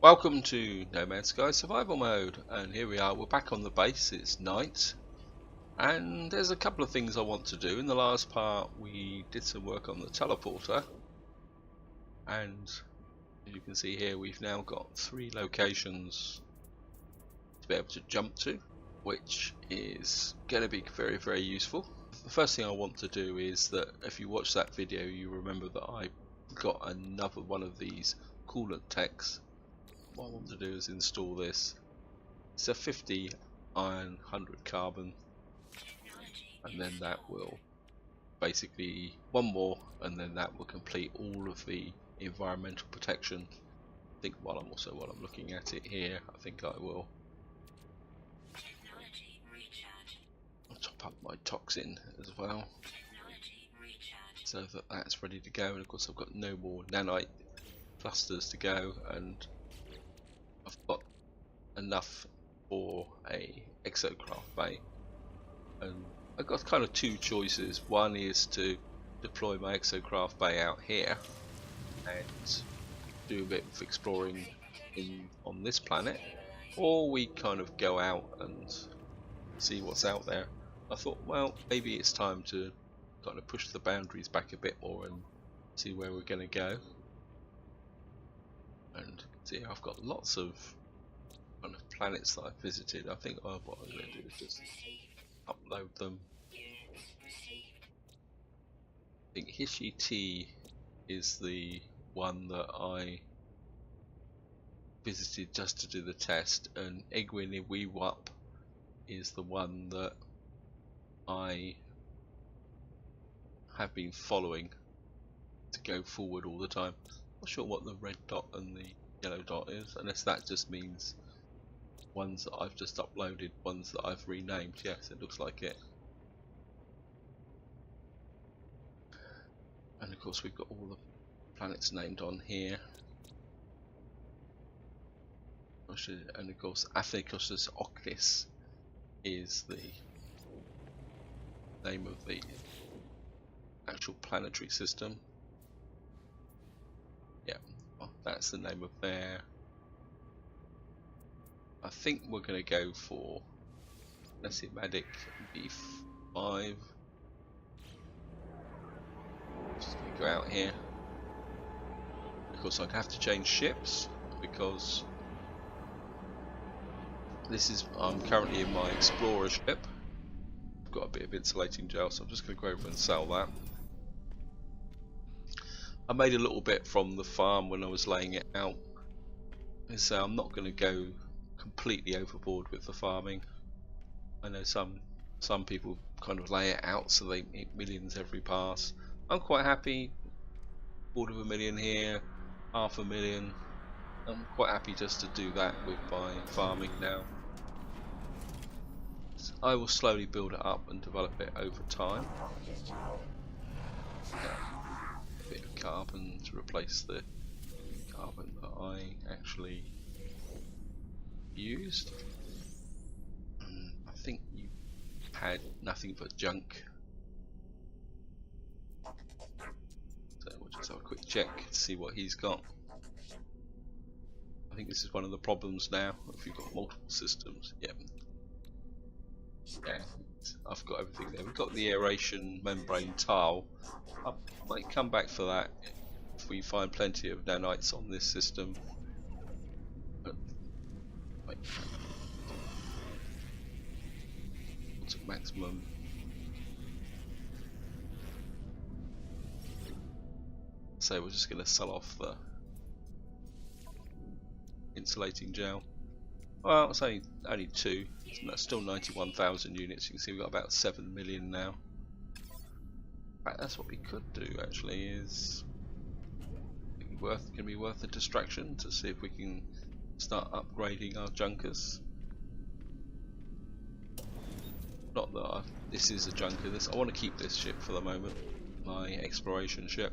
Welcome to No Man's Sky Survival Mode, and here we are, we're back on the base. It's night, and there's a couple of things I want to do. In the last part we did some work on the teleporter, and as you can see here we've now got 3 locations to be able to jump to, which is going to be very useful. The first thing I want to do is that if you watch that video you remember that I got another one of these coolant techs. What I want to do is install this. It's a 50 iron, 100 carbon, and then that will basically one more, and then that will complete all of the environmental protection. I think while I'm looking at it here, I think I will top up my toxin as well, so that that's ready to go. And of course I've got no more nanite clusters to go, and I've got enough for a exocraft bay, and I've got kind of 2 choices. One is to deploy my exocraft bay out here and do a bit of exploring on this planet, or we kind of go out and see what's out there. I thought, well, maybe it's time to kind of push the boundaries back a bit more and see where we're going to go. And see, I've got lots of kind of planets that I've visited. I think what I'm going to do is just upload them. I think Hishi T is the one that I visited just to do the test, and Egwin Iwiwap is the one that I have been following to go forward all the time. Not sure what the red dot and the yellow dot is, unless that just means ones that I've just uploaded, ones that I've renamed. Yes, it looks like it. And of course we've got all the planets named on here. And of course Athicus Octis is the name of the actual planetary system. Yeah, well, that's the name of there. I think we're going to go for Nesimatic B5. Just going to go out here. Of course I'd have to change ships because I'm currently in my Explorer ship. I've got a bit of insulating gel, so I'm just going to go over and sell that. I made a little bit from the farm when I was laying it out, so I'm not going to go completely overboard with the farming. I know some people kind of lay it out so they make millions every pass. I'm quite happy, 250,000 here, 500,000. I'm quite happy just to do that with my farming now. So I will slowly build it up and develop it over time. A bit of carbon to replace the carbon that I actually used. I think you had nothing but junk, so we'll just have a quick check to see what he's got. I think this is one of the problems now if you've got multiple systems. Yeah, I've got everything there. We've got the aeration membrane tile. I might come back for that if we find plenty of nanites on this system. What's at maximum? So we're just going to sell off the insulating gel. Well, it's only 2. That's still 91,000 units. You can see we've got about 7 million now. Right, that's what we could do actually. Is can be worth a distraction to see if we can start upgrading our junkers. Not that this is a junker. I want to keep this ship for the moment, my exploration ship.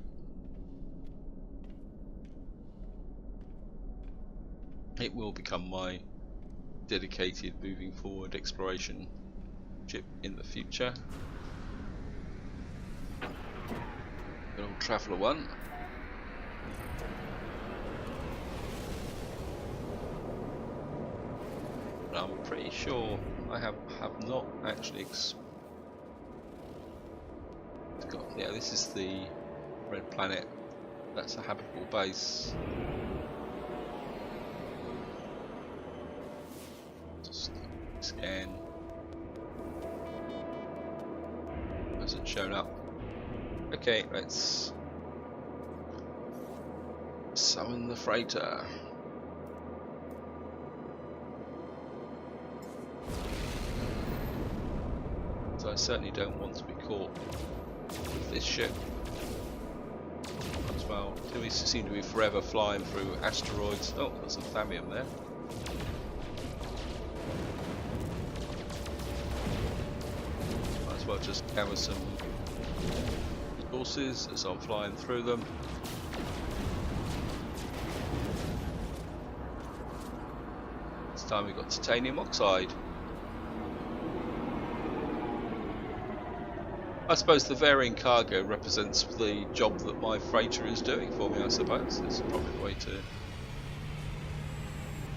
It will become my dedicated moving forward exploration ship in the future. Good old Traveller 1. I'm pretty sure I have not actually yeah, this is the red planet. That's a habitable base. Just scan. Hasn't shown up. Okay, let's summon the freighter. So I certainly don't want to be caught with this ship as well. We seem to be forever flying through asteroids. Oh, there's some thallium there. Might as well just gather some resources as I'm flying through them. This time we've got titanium oxide. I suppose the varying cargo represents the job that my freighter is doing for me, I suppose. It's probably the way to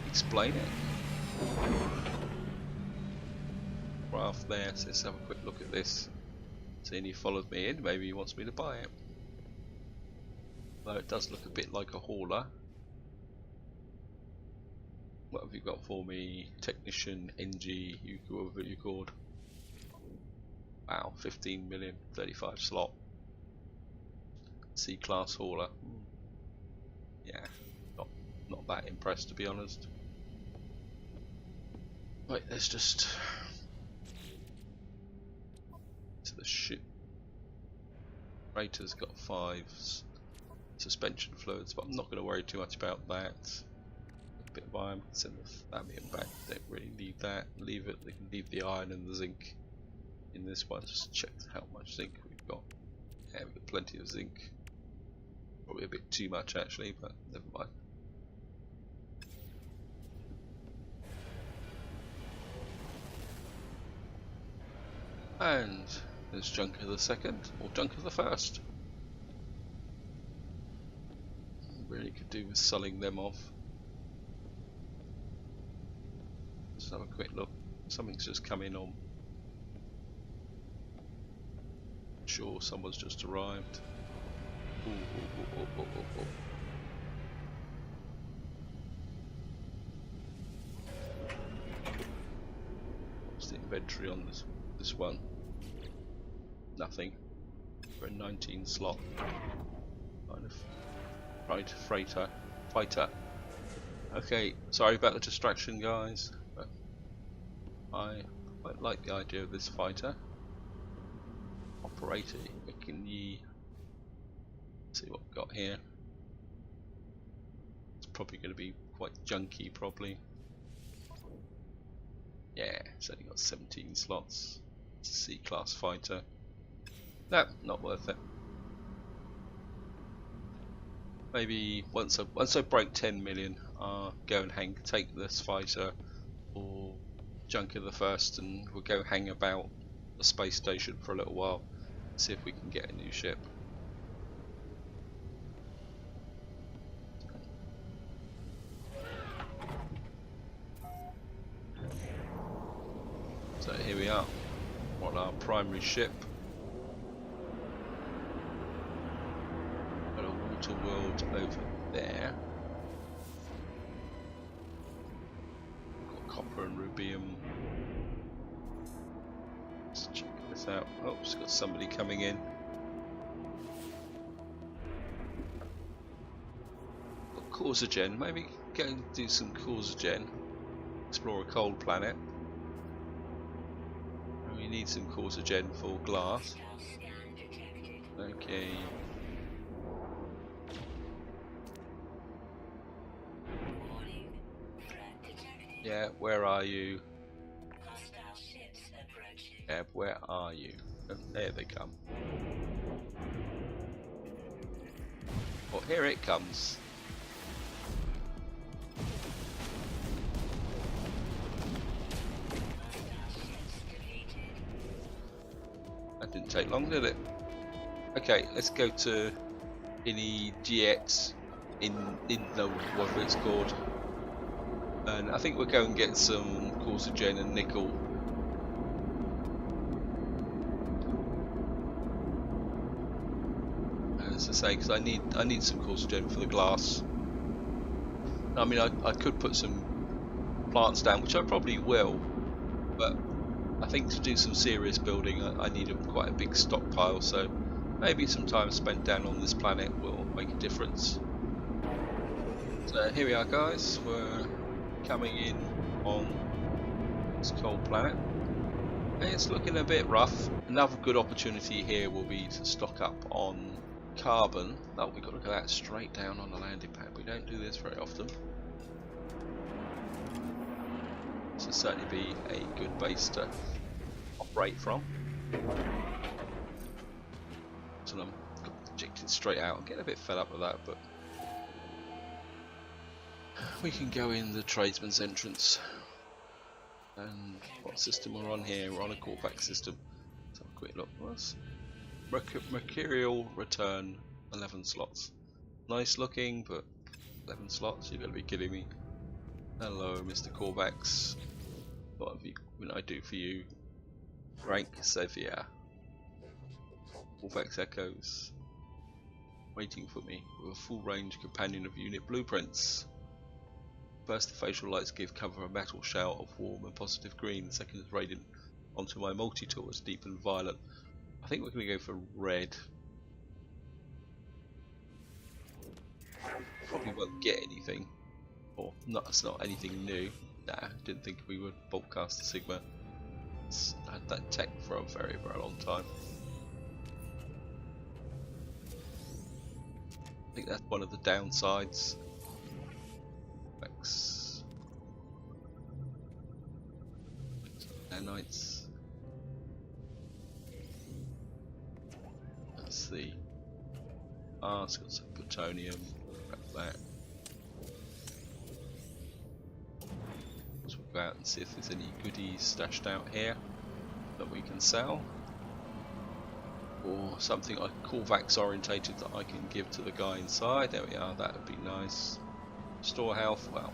explain it. Craft there, so let's have a quick look at this. Seeing he followed me in, maybe he wants me to buy it. Though it does look a bit like a hauler. What have you got for me? Technician, NG, whatever you called. Wow, 15 million, 35 slot. C-class hauler. Yeah, not that impressed, to be honest. Right, let's just to the ship. Freighter's got 5 suspension fluids, but I'm not going to worry too much about that. A bit of iron, send the thallium back. Don't really need that. Leave it. They can leave the iron and the zinc in this one. Just check how much zinc we've got. Yeah, we've got plenty of zinc. Probably a bit too much actually, but never mind. And there's Junker the second, or Junker the first. Really could do with selling them off. Let's have a quick look. Something's just come in on. Sure, someone's just arrived. Ooh. What's the inventory on this one? Nothing. For a 19 slot kind of fighter. Okay, sorry about the distraction, guys, but I quite like the idea of this fighter. Operator, can you see what we've got here? It's probably going to be quite junky, probably. Yeah, it's only got 17 slots. It's a C-class fighter. No, not worth it. Maybe once I break 10 million, I'll go and take this fighter or Junker the first, and we'll go hang about the space station for a little while. See if we can get a new ship. So here we are on our primary ship. Got a water world over there. Got copper and rubium. Let's check this out. Oh, it's got somebody coming in. Got Corsigen. Maybe go and do some Corsigen. Explore a cold planet. We need some Corsigen for glass. Okay. Yeah, where are you? Yeah, where are you? Oh, there they come. Well, here it comes. That didn't take long, did it? Okay, let's go to INI GX in the whatever it's called. And I think we'll go and get some corsigen and nickel. As I say, because I need some corsigen for the glass. I mean, I could put some plants down, which I probably will, but I think to do some serious building I need quite a big stockpile, so maybe some time spent down on this planet will make a difference. So here we are, guys, we're coming in on this cold planet. It's looking a bit rough. Another good opportunity here will be to stock up on carbon. Oh, we've got to go that straight down on the landing pad. We don't do this very often. This will certainly be a good base to operate from. So I'm ejected straight out. I'm getting a bit fed up with that, but we can go in the tradesman's entrance. And what system we're on here? We're on a callback system. Let's have a quick look. What's Mercurial return 11 slots. Nice looking, but 11 slots? You've got to be kidding me. Hello, Mr. Callbacks. What have you? What I do for you? Rank Severe. Vortex echoes. Waiting for me with a full range companion of unit blueprints. First, the facial lights give cover a metal shell of warm and positive green. The second is radiant onto my multi-tool as deep and violet. I think we're going to go for red. Probably won't get anything. Or not, it's not anything new. Nah, didn't think we would bulkcast the Sigma. It's had that tech for a very, very long time. I think that's one of the downsides. Nanites. That's the. Ah, it's got some plutonium. Grab that. Let's go out and see if there's any goodies stashed out here that we can sell. Or something like Corvax orientated that I can give to the guy inside. There we are, that would be nice. Store health, well,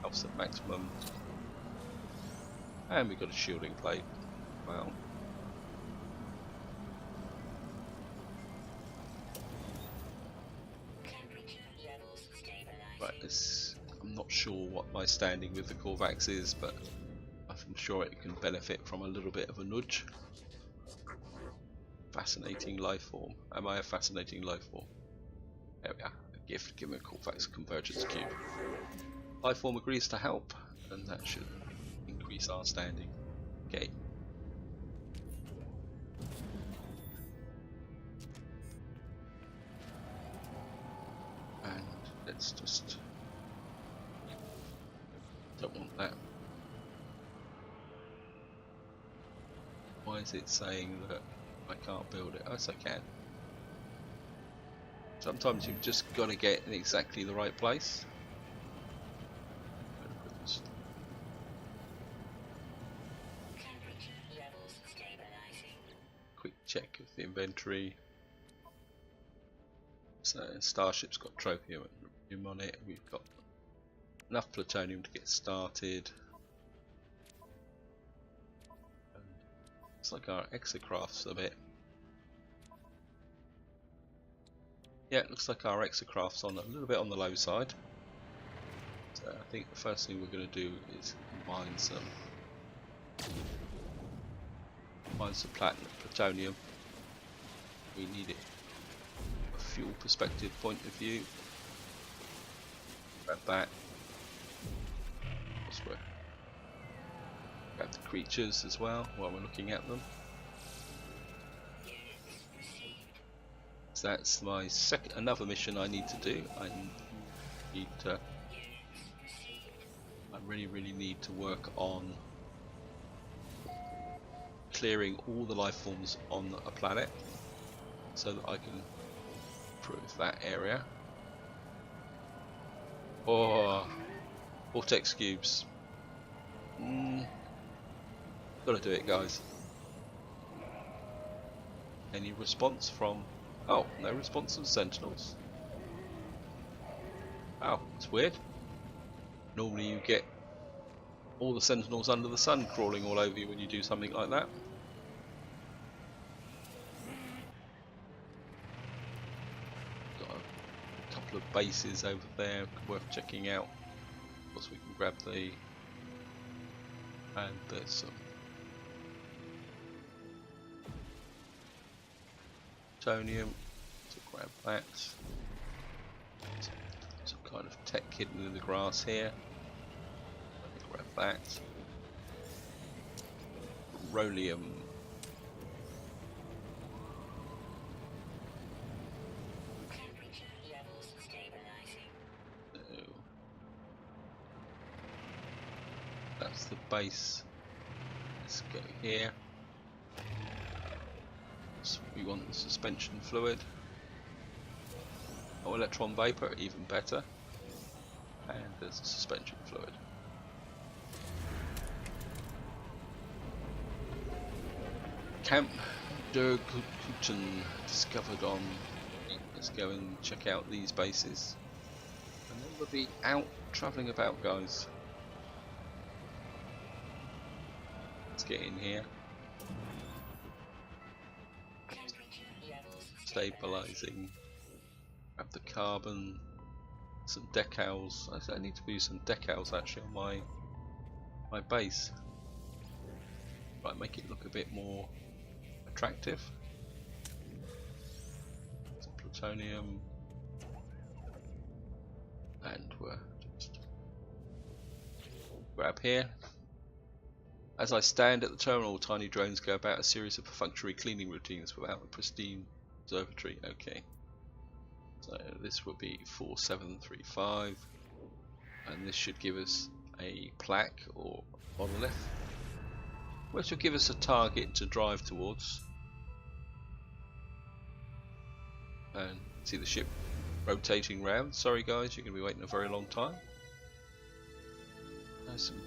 health's at maximum. And we've got a shielding plate. Well. Right, I'm not sure what my standing with the Corvax is, but I'm sure it can benefit from a little bit of a nudge. Fascinating life form. Am I a fascinating life form? There we are. A gift. Give me a Corvax convergence cube. Life form agrees to help, and that should increase our standing. Okay. And let's just. Don't want that. Why is it saying that I can't build it? Yes, I can. Sometimes you've just got to get in exactly the right place. Quick check of the inventory. So Starship's got tropium on it. We've got enough plutonium to get started. Looks like our exocraft's a bit. Yeah, it looks like our exocraft's on a little bit on the low side. So I think the first thing we're going to do is mine some plutonium. We need it from a fuel perspective point of view. Grab that. Grab the creatures as well while we're looking at them. So that's my another mission I need to do. I really need to work on clearing all the life forms on a planet so that I can improve that area. Oh, Vortex cubes. Gotta do it, guys. Any response from... Oh, no response from Sentinels. Oh, it's weird. Normally you get all the sentinels under the sun crawling all over you when you do something like that. Got a couple of bases over there worth checking out. Of course we can grab the... and there's some plutonium, so grab that. Some kind of tech hidden in the grass here. Grab that. Rhodium. So that's the base. Let's go here. So we want the suspension fluid. Oh, electron vapor, even better. And there's the suspension fluid. Camp der Guten discovered on. Let's go and check out these bases. And then we'll be out travelling about, guys. Let's get in here. Stabilizing. Grab the carbon. Some decals. I need to do some decals actually on my base. Right, make it look a bit more attractive. Some plutonium. And we're just grab here. As I stand at the terminal, tiny drones go about a series of perfunctory cleaning routines without a pristine observatory. Okay. So this will be 4735. And this should give us a plaque or monolith, which will give us a target to drive towards. And see the ship rotating round. Sorry guys, you're going to be waiting a very long time. There's some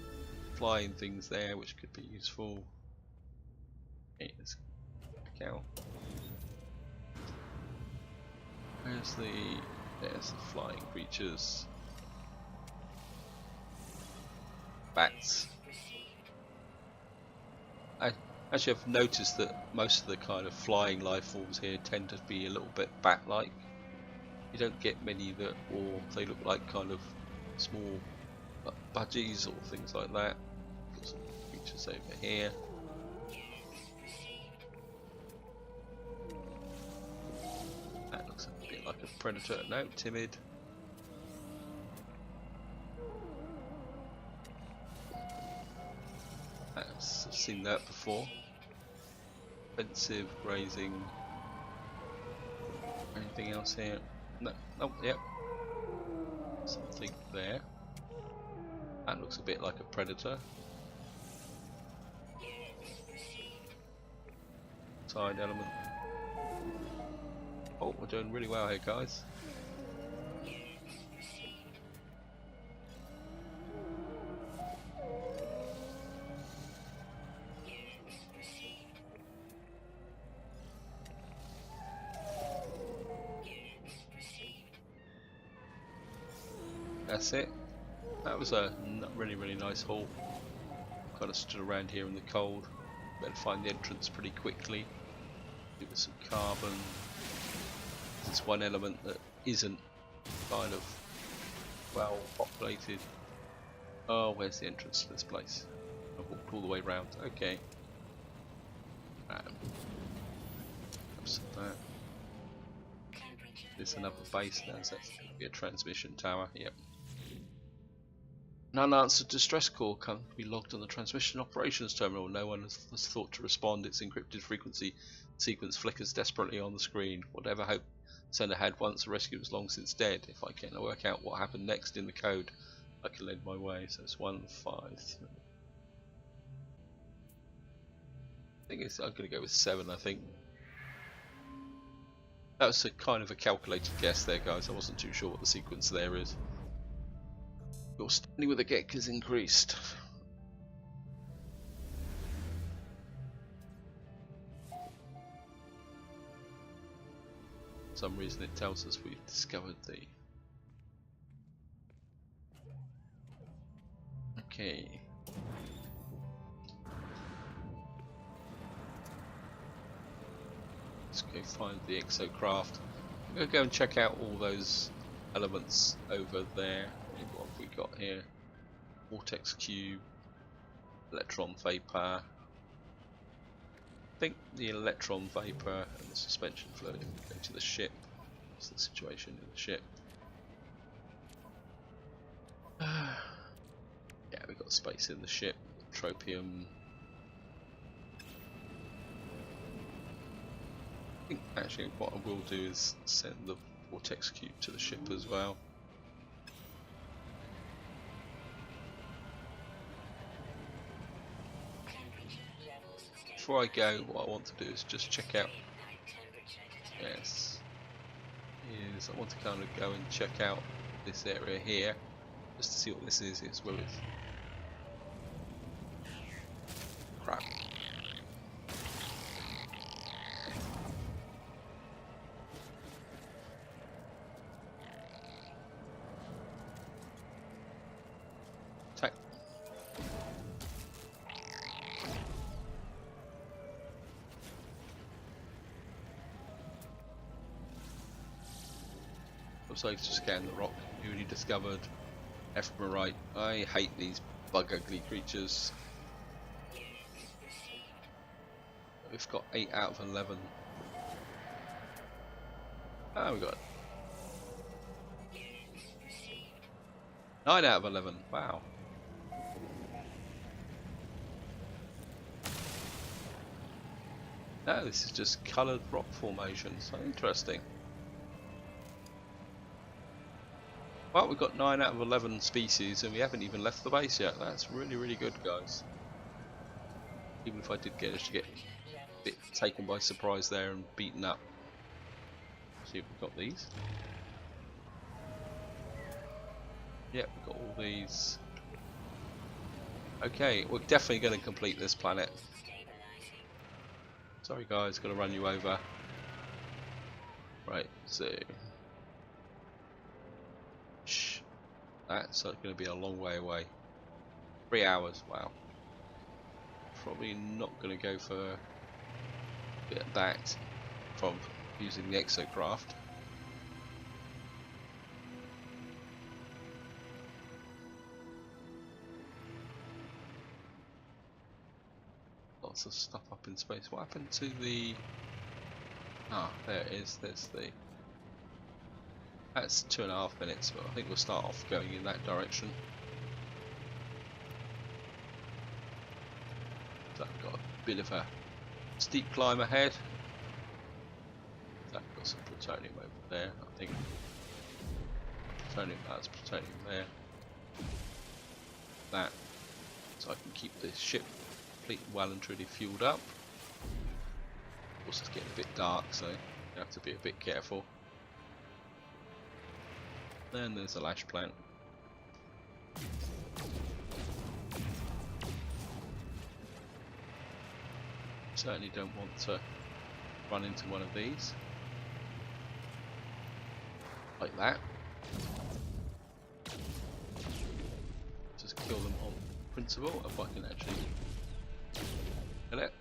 flying things there which could be useful. Okay, let's check out. There's the flying creatures. Bats. I actually have noticed that most of the kind of flying life forms here tend to be a little bit bat-like. You don't get many that, or they look like kind of small budgies or things like that. Got some creatures over here. That looks a bit like a predator. No, timid. I've seen that before. Offensive, grazing. Anything else here? No. Oh, yep. Something there. That looks a bit like a predator. Side element. Oh, we're doing really well here, guys. That's it. That was a really nice haul. Kind of stood around here in the cold. Better find the entrance pretty quickly. Give us some carbon. There's one element that isn't kind of well populated. Oh, where's the entrance to this place? I've walked all the way round. Okay. Some that. There's another base now, so that's going to be a transmission tower. Yep. An unanswered distress call can be logged on the transmission operations terminal. No one has thought to respond. Its encrypted frequency sequence flickers desperately on the screen. Whatever hope sender had once the rescue was long since dead. If I can work out what happened next in the code, I can lead my way. So it's 153. I think I'm going to go with 7. I think that was a kind of a calculated guess there, guys. I wasn't too sure what the sequence there is. Your standing with the Gek is increased. For some reason it tells us we've discovered the Okay. Let's go find the exocraft. I'm going to go and check out all those elements over there. What have we got here? Vortex cube, electron vapor. I think the electron vapor and the suspension fluid. If we go to the ship, what's the situation in the ship? Yeah, we've got space in the ship. Tropium. I think actually what I will do is send the Vortex cube to the ship as well. Before I go, what I want to do is just check out. Yes, is I want to kind of go and check out this area here, just to see what this is. It's well, it's crap. Attack. So to scan the rock, newly discovered ephemerite. I hate these bug ugly creatures. We've got 8 out of 11. Ah, we got 9 out of 11. Wow. No, this is just coloured rock formations. So interesting. Well, we've got 9 out of 11 species and we haven't even left the base yet. That's really, really good, guys. Even if I did get a bit taken by surprise there and beaten up. See if we've got these. Yep, we've got all these. Okay, we're definitely going to complete this planet. Sorry guys, got to run you over. Right, so... That's going to be a long way away. 3 hours, wow. Probably not going to go for a bit of that from using the exocraft. Lots of stuff up in space. What happened to the... Ah, there it is. There's the... That's 2.5 minutes, but I think we'll start off going in that direction. So I've got a bit of a steep climb ahead. So I've got some plutonium over there, I think. Plutonium, that's plutonium there. That, so I can keep the ship completely well and truly fueled up. Of course, it's getting a bit dark, so you have to be a bit careful. Then there's a lash plant. Certainly don't want to run into one of these. Like that. Just kill them on principle if I can actually kill it.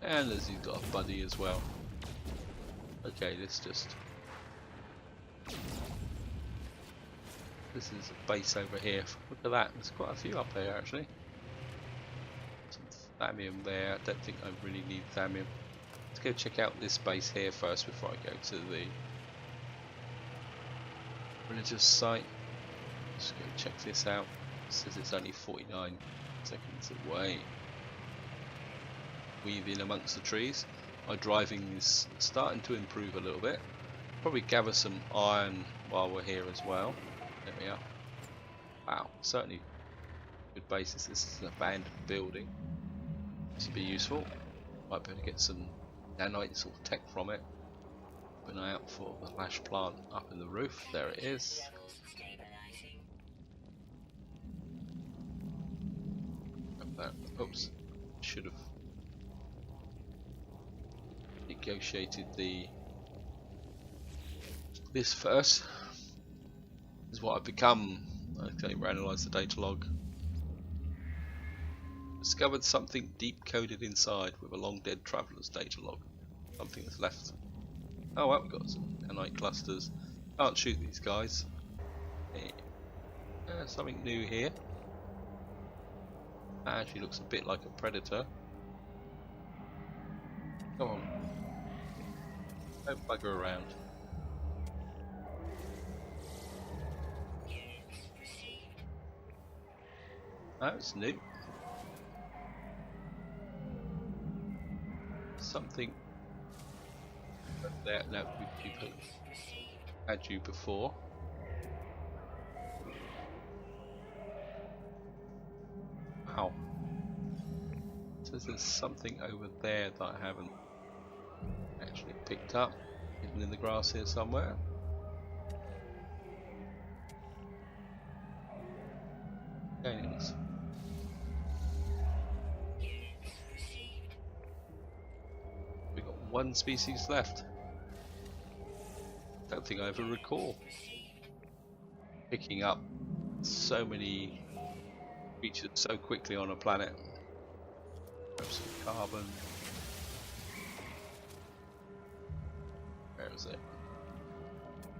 And as he's got a buddy as well. Okay, this is a base over here. Look at that, there's quite a few up here actually. Some thallium there. I don't think I really need thallium. Let's go check out this base here first before I go to the religious site. Let's go check this out. It says it's only 49 seconds away. Weave in amongst the trees. My driving is starting to improve a little bit. Probably gather some iron while we're here as well. There we are. Wow, certainly good basis. This is an abandoned building. This would be useful. Might be able to get some nanites or tech from it. Keep an eye out for the lash plant up in the roof. There it is. Oops, should have negotiated this first. This is what I've become Okay, we analyse the data log. Discovered something deep coded inside with a long dead traveller's data log. Something that's left. Oh well, we've got some nanite clusters. Can't shoot these guys. Hey. Something new here. Actually looks a bit like a predator. Come on. Don't bugger around. Oh, it's new. Something there. No, we've had you before. Wow. So there's something over there that I haven't actually picked up, hidden in the grass here somewhere. Okay, we've got one species left. Don't think I ever recall picking up so many creatures so quickly on a planet. Grab some carbon. Where is it?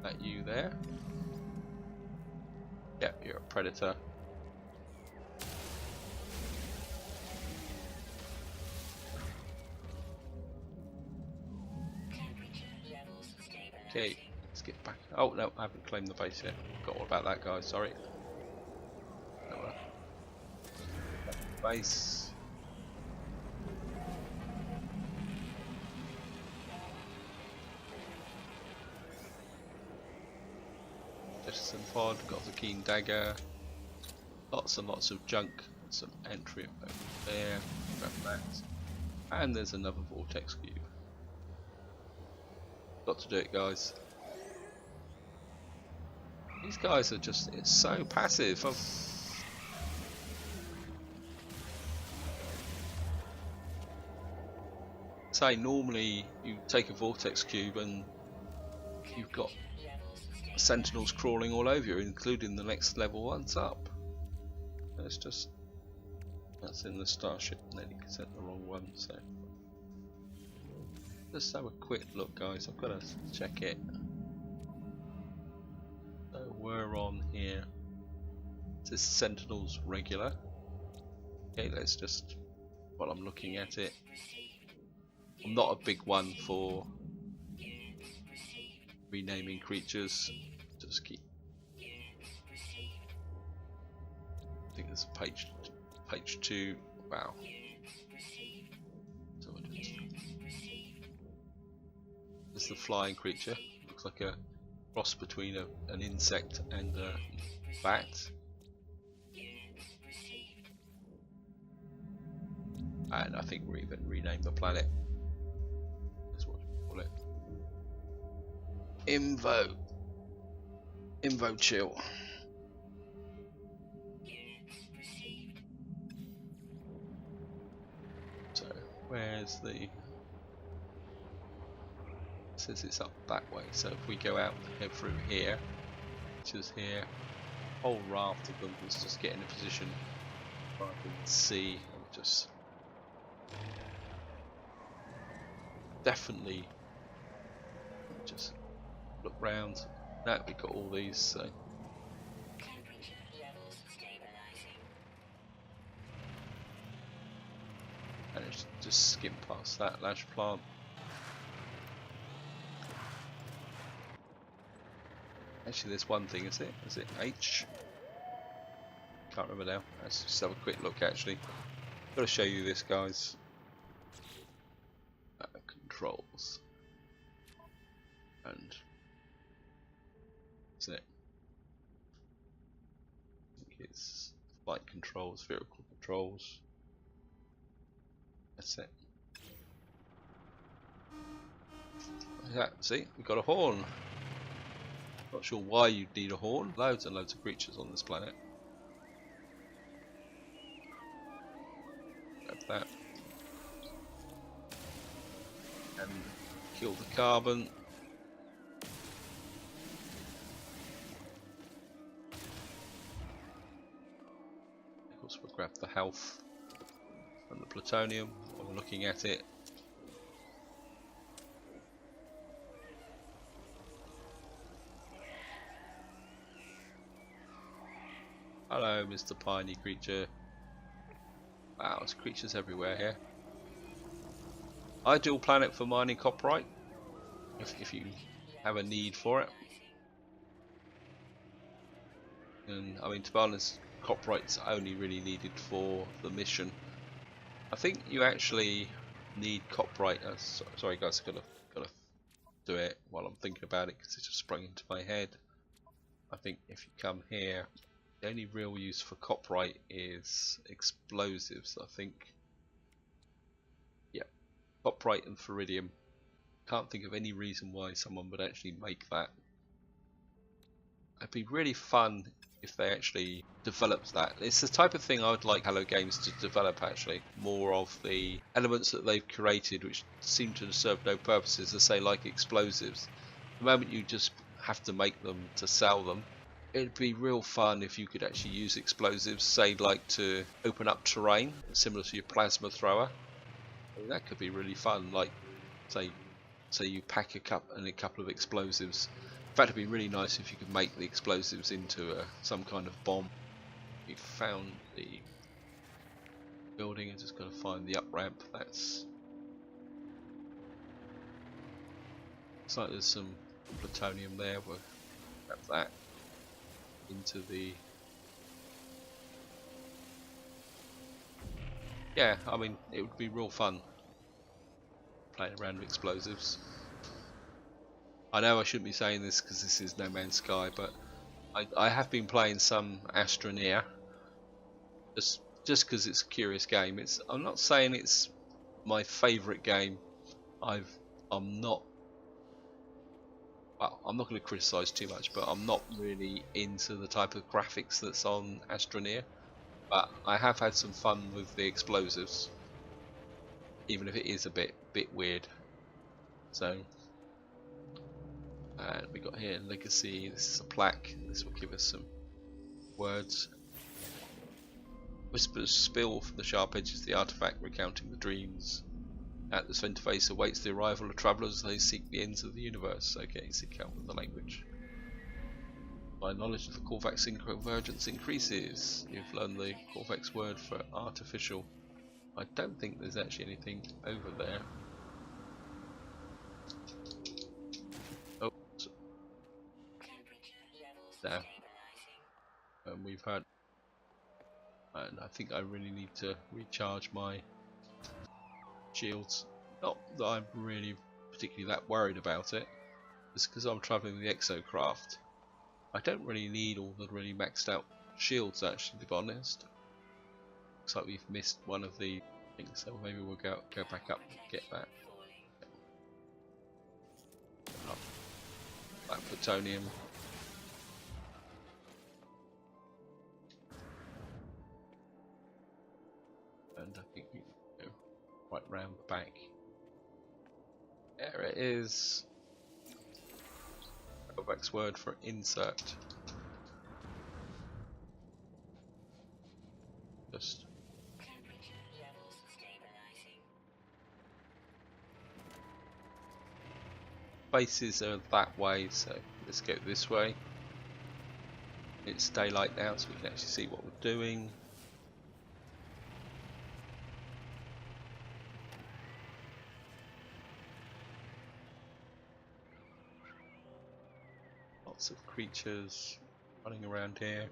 That you there? Yep, you're a predator. Okay, let's get back. Oh no, I haven't claimed the base yet. Forgot all about that, guys. Sorry. Base. Jettison pod. Got the keen dagger. Lots and lots of junk. Some entry over there. Grab that. And there's another vortex cube. Got to do it, guys. These guys are just, it's so passive. Say normally you take a vortex cube and you've got sentinels crawling all over you, including the next level ones up. It's just, that's in the starship, and then you can set the wrong one. So let's have a quick look, guys. I've got to check it. So we're on here. It says Sentinels regular. Okay, let's just, while I'm looking at it, I'm not a big one for renaming creatures. Just keep. I think there's page 2. Wow. So this is the flying creature. Looks like a cross between an insect and a bat. And I think we even renamed the planet. That's what we call it. Invo chill. So where's the? It says it's up that way. So if we go out and head through here, which is here, a whole raft of them. Let's just get in a position where I can see and just. Definitely just look round. Now we've got all these, so and just skim past that lash plant. Actually, there's one thing, is it? Is it H? Can't remember now. Let's just have a quick look. Actually, got to show you this, guys. Controls, and that's it. I think it's flight controls, vehicle controls. That's it. Yeah, see, we've got a horn. Not sure why you'd need a horn. Loads and loads of creatures on this planet. Grab that. And kill the carbon. course, we'll grab the health and the plutonium while we're looking at it. Hello, Mr. Piney creature. Wow, there's creatures everywhere here. Ideal planet for mining copyright, if you have a need for it. And I mean, to be honest, copyright's only really needed for the mission. I think you actually need copyright. Sorry guys, I've gotta do it while I'm thinking about it because it just sprung into my head. I think if you come here, the only real use for copyright is explosives. I think, yeah, copyright and thoridium. Can't think of any reason why someone would actually make that. It'd be really fun if they actually developed that. It's the type of thing I would like Hello Games to develop, actually. More of the elements that they've created which seem to serve no purposes, as say like explosives. The moment you just have to make them to sell them, it'd be real fun if you could actually use explosives, say like to open up terrain, similar to your plasma thrower. I mean, that could be really fun, like say you pack a couple of explosives. In fact, it'd be really nice if you could make the explosives into some kind of bomb. We found the building and just got to find the up ramp. Looks like there's some plutonium there. We'll grab that into the. Yeah, I mean, it would be real fun playing around with explosives. I know I shouldn't be saying this because this is No Man's Sky, but I have been playing some Astroneer just because it's a curious game. I'm not saying it's my favourite game. I'm not going to criticise too much, but I'm not really into the type of graphics that's on Astroneer. But I have had some fun with the explosives, even if it is a bit weird. So. And we got here legacy. This is a plaque. This will give us some words. Whispers spill from the sharp edges of the artifact, recounting the dreams. At the center face awaits the arrival of travellers. They seek the ends of the universe. Okay, seek out with the language. My knowledge of the Corvax convergence increases. You've learned the Corvax word for artificial. I don't think there's actually anything over there. There. And we've had, and I think I really need to recharge my shields. Not that I'm really particularly that worried about it, it's because I'm travelling the exocraft. I don't really need all the really maxed out shields, actually, to be honest. Looks like we've missed one of the things, so maybe we'll go back up and get that. That plutonium. And I think we can go right round the back. There it is. Corvax word for insert. Just faces are that way, so let's go this way. It's daylight now, so we can actually see what we're doing. Lots of creatures running around here.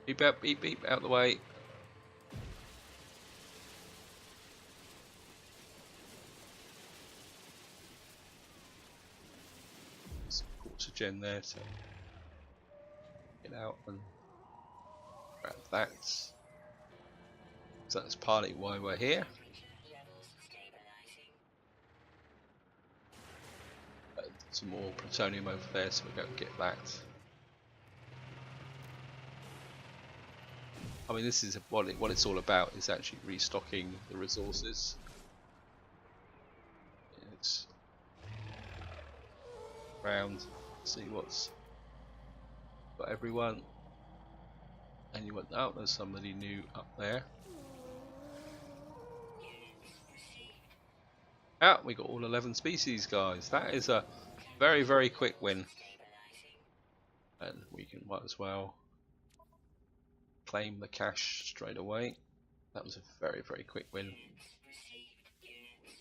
Beep out, beep beep, out the way. Some quarter gen there, so get out and grab that. So that's partly why we're here. Some more plutonium over there, so we'll go and get that. I mean, this is what it's all about, is actually restocking the resources. It's round, see what's got everyone. And you went out, there's somebody new up there. Ah, we got all 11 species, guys. That is a very, very quick win. And we can might as well claim the cash straight away. That was a very, very quick win.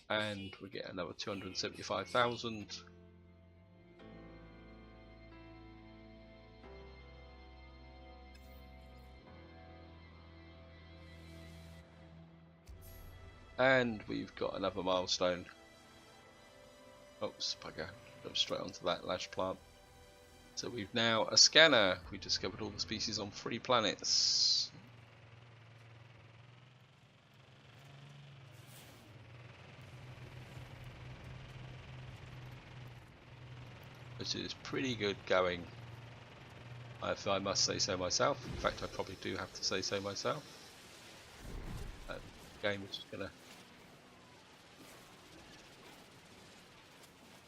And we get another 275,000. And we've got another milestone. Oops, bugger. Go straight onto that lash plant. So we've now a scanner. We discovered all the species on 3 planets. Which is pretty good going, if I must say so myself. In fact, I probably do have to say so myself. The game is just gonna.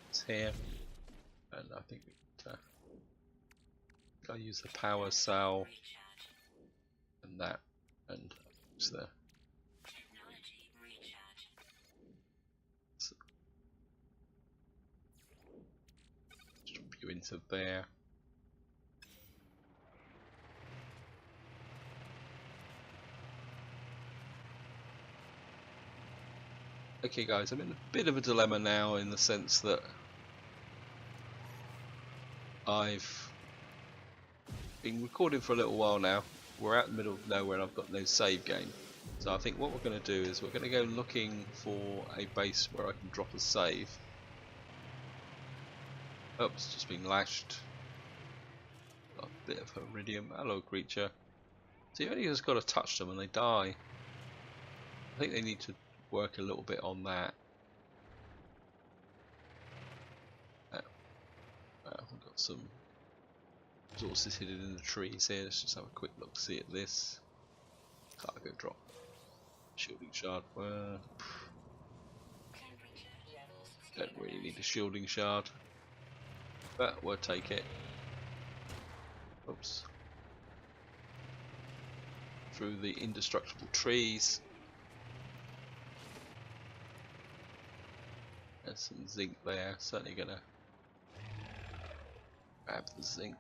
It's here, and I think I use the power cell and that, and use the. Jump you into there. Okay guys, I'm in a bit of a dilemma now in the sense that I've been recording for a little while now. We're out in the middle of nowhere and I've got no save game. So I think what we're going to do is we're going to go looking for a base where I can drop a save. Oops, just been lashed. Got a bit of iridium. Hello creature. So you only just got to touch them and they die. I think they need to work a little bit on that. We've got some resources hidden in the trees here. Let's just have a quick look, see at this. Cargo drop. Shielding shard. Don't really need a shielding shard, but we'll take it. Oops. Through the indestructible trees. There's some zinc there. Certainly gonna grab the zinc.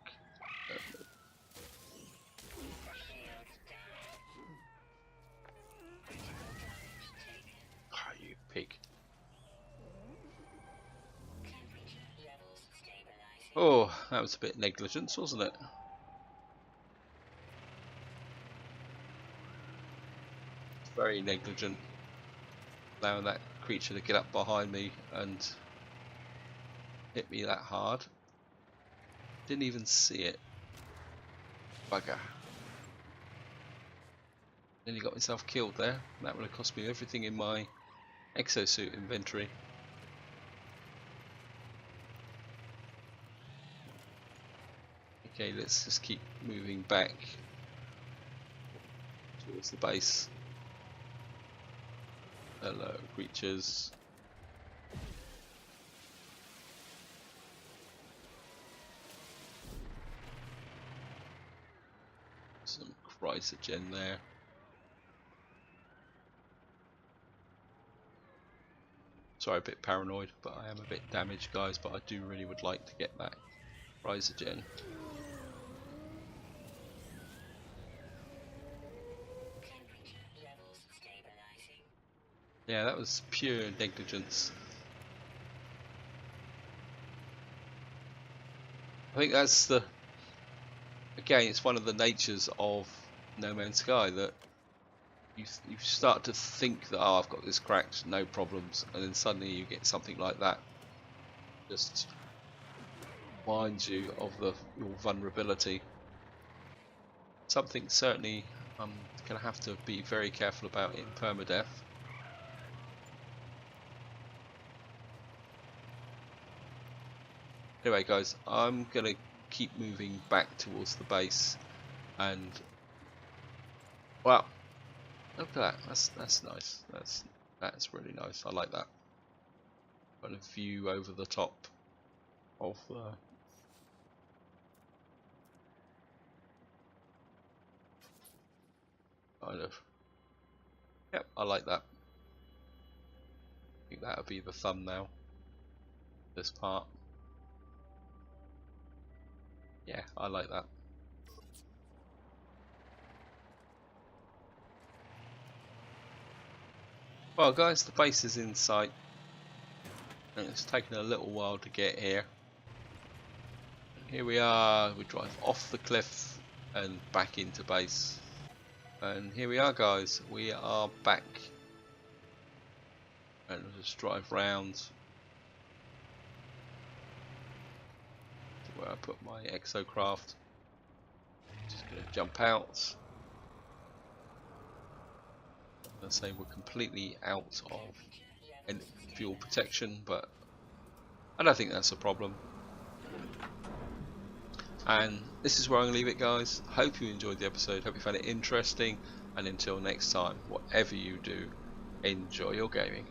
Ah, you pig. Oh, that was a bit negligence, wasn't it? Very negligent. Allowing that creature to get up behind me and hit me that hard. Didn't even see it. Bugger. Nearly got myself killed there. That would have cost me everything in my exosuit inventory. Okay, let's just keep moving back towards the base. Hello, creatures. Some chrysogen there. Sorry, a bit paranoid, but I am a bit damaged, guys. But I do really would like to get that chrysogen. Yeah, that was pure negligence. I think that's the. Again, it's one of the natures of No Man's Sky that you start to think that, oh, I've got this cracked, no problems, and then suddenly you get something like that. Just reminds you of your vulnerability. Something certainly I'm going to have to be very careful about in permadeath. Anyway guys, I'm going to keep moving back towards the base, and wow, look at that, that's nice, that's really nice, I like that kind of view over the top of kind of. Yep, I like that. I think that'll be the thumbnail. This part. Yeah, I like that. Well guys, the base is in sight. And it's taken a little while to get here. And here we are, we drive off the cliff and back into base. And here we are guys, we are back. And we'll just drive round to where I put my exocraft. Just gonna jump out. And say we're completely out of fuel protection, but I don't think that's a problem. And this is where I'm going to leave it guys. Hope you enjoyed the episode, hope you found it interesting, and until next time, whatever you do, enjoy your gaming.